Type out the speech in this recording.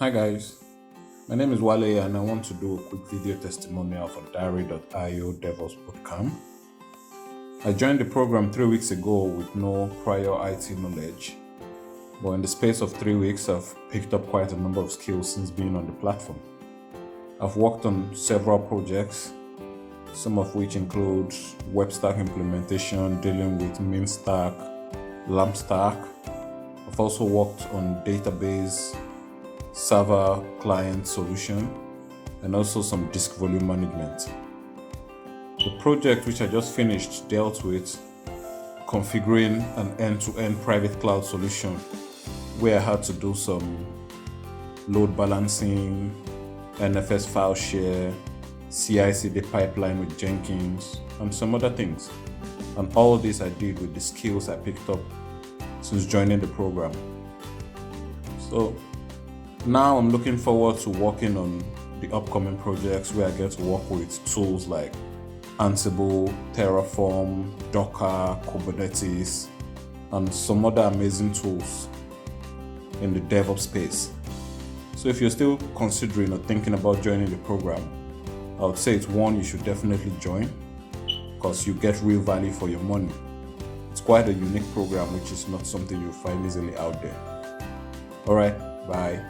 Hi guys, my name is Wale and I want to do a quick video testimonial for diary.io DevOps Bootcamp. I joined the program 3 weeks ago with no prior IT knowledge, but in the space of 3 weeks I've picked up quite a number of skills since being on the platform. I've worked on several projects, some of which include web stack implementation, dealing with min stack, lamp stack. I've also worked on database, server client solution, and also some disk volume management. The project which I just finished dealt with configuring an end-to-end private cloud solution where I had to do some load balancing, NFS file share, CI/CD pipeline with Jenkins, and some other things. And all this I did with the skills I picked up since joining the program. So now I'm looking forward to working on the upcoming projects where I get to work with tools like Ansible, Terraform, Docker, Kubernetes, and some other amazing tools in the DevOps space. So if you're still considering or thinking about joining the program, I would say it's one you should definitely join because you get real value for your money. It's quite a unique program which is not something you'll find easily out there. Alright, bye.